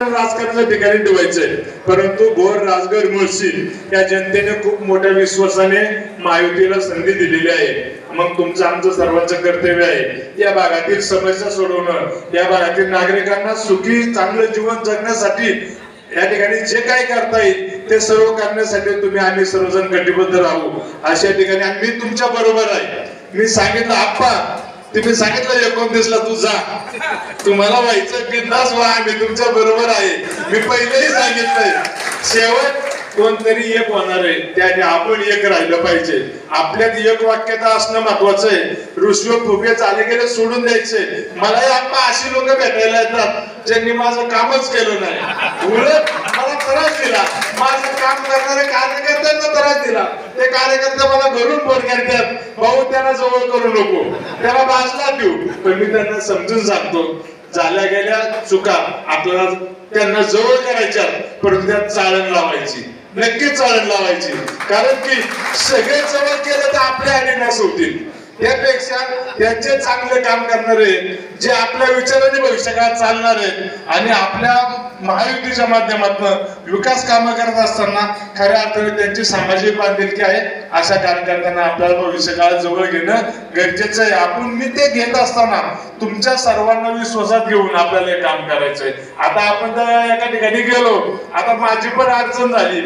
राजकारणाच्या ठिकाणी ठेवायचंय, परंतु गोर राजगर मुळशी या जनतेने खूप मोठ्या विश्वासाने महायुतीला संधी दिलेली आहे. मग तुमचं आमचं सर्वांचं कर्तव्य आहे या भागातील समस्या सोडवणं, या भागातील नागरिकांना सुखी चांगलं जीवन जगण्यासाठी या ठिकाणी जे काय करता येईल ते सर्व करण्यासाठी आम्ही सर्वजण कटिबद्ध राहू अशा ठिकाणी. आणि मी तुमच्या बरोबर आहे. मी सांगितलं आप्पा, तुम्ही सांगितलं 29ला तू जा, तुम्हाला व्हायचं बिंदास व्हा, आम्ही तुमच्या बरोबर आहे. मी पहिलेही सांगितलंय, शेवट कोणतरी एक होणार आहे, त्याने आपण एक राहिलं पाहिजे. आपल्यात एक वाक्यता असणं महत्वाचं आहे. रुसवे फुगे चाले गेले सोडून द्यायचे. मलाही आप्पा अशी लोक भेटायला येतात ज्यांनी माझं कामच केलं नाही, उलट मला त्रास दिला. माझं काम करणारे कार्यकर्त्यांना त्रास दिला. ते कार्यकर्ते मला घरून फोन करतात, भाऊ त्यांना जवळ करू नको, त्याला बाजूला देऊ. पण मी त्यांना समजून सांगतो, झाल्या गेल्या चुका आपल्याला त्यांना जवळ करायच्या, परंतु त्यात चाळण लावायची, नक्कीच चाळण लावायची. कारण की सगळे जवळ केलं तर आपल्या आणि नाश होतील. त्यापेक्षा त्यांचे चांगले काम करणारे, जे आपल्या विचाराने भविष्यकाळात चालणार आहेत आणि आपल्या महायुतीच्या माध्यमातून विकास कामं करत असताना खऱ्या अर्थाने त्यांची सामाजिक बांधिलकी आहे, अशा कार्यकर्त्यांना आपल्याला भविष्यकाळात जवळ घेणं गरजेचं आहे. आपण मी ते घेत असताना तुमच्या सर्वांना विश्वासात घेऊन आपल्याला हे काम करायचंय. आता आपण जर एका ठिकाणी गेलो, आता माझी पण अडचण झाली,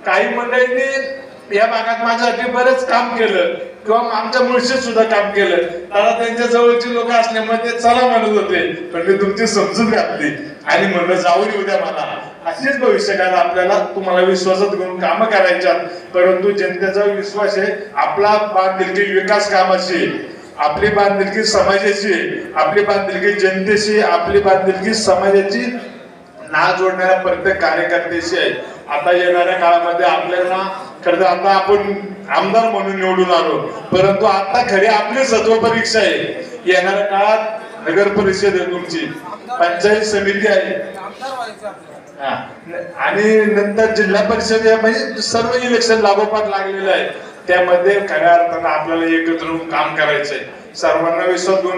काही मंडळींनी या भागात माझ्यासाठी बरेच काम केलं किंवा आमच्या मुळशीत सुद्धा काम केलं. आता त्यांच्या जवळची लोक असल्यामुळे ते चला म्हणत होते, पण मी तुमची समजून घातली आणि म्हणलं जाऊन येऊ द्या मला. अशीच भविष्यकाळात आपल्याला तुम्हाला विश्वासात घेऊन कामं करायच्यात, परंतु जनतेचा विश्वास आहे. आपला बांधिलकी विकास कामाची, आपली बांधिलकी समाजाची, आपली बांधिलकी जनतेशी, आपली बांधिलकी समाजाची ना जोडणाऱ्या प्रत्येक कार्यकर्त्याशी आहे. आता येणाऱ्या काळामध्ये आपल्याला खरं तर आता आपण आमदार म्हणून निवडून आलो, परंतु आता खरी आपली सत्व परीक्षा आहे. येणाऱ्या काळात नगर परिषद आहे, तुमची पंचायत समिती आहे आणि नंतर जिल्हा परिषद आहे, म्हणजे सर्व इलेक्शन लागोपाठ लागलेलं आहे. त्यामध्ये खऱ्या अर्थानं आपल्याला एकत्र होऊन काम करायचंय. सर्वांना विश्वास घेऊन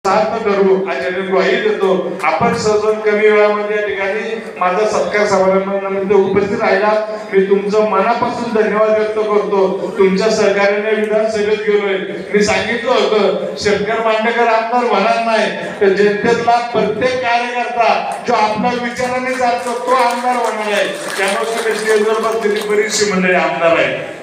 करू आणि ग्वाही देतो. आपण सर्वजण कमी वेळामध्ये या ठिकाणी माझा सत्कार समारंभामध्ये उपस्थित राहिला. मी तुमचं मनापासून धन्यवाद व्यक्त करतो. तुमच्या सहकार्याने विधानसभेत गेलोय. मी सांगितलं होतं, शंकर मांडेकर आमदार होणार नाही, तर जनतेतला प्रत्येक कार्यकर्ता जो आपल्या विचाराने चालतो तो आमदार होणार आहे. त्यामुळे बरीचशी मंडळी आमदार आहे.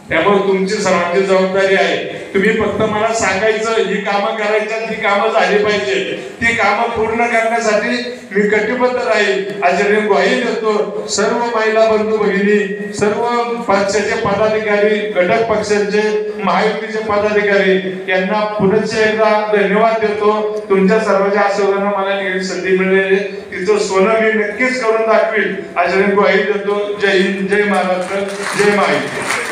त्यामुळे तुमची सर्वांची जबाबदारी आहे. तुम्ही फक्त मला सांगायचं ही कामं करायच्यात, ही कामं झाली पाहिजे. ती कामं पूर्ण करण्यासाठी मी कटिबद्ध राहील अशी मी ग्वाही देतो. सर्व महिला बंधू भगिनी, सर्व पक्षाचे पदाधिकारी, घटक पक्षांचे, महायुतीचे पदाधिकारी यांना पुनश्च एकदा धन्यवाद देतो. तुमच्या सर्वांच्या आशीर्वादाने मला ही संधी मिळाली, तिचं सोनं मी नक्कीच करून दाखवील अशी मी ग्वाही देतो. जय हिंद, जय महाराष्ट्र, जय महायुती.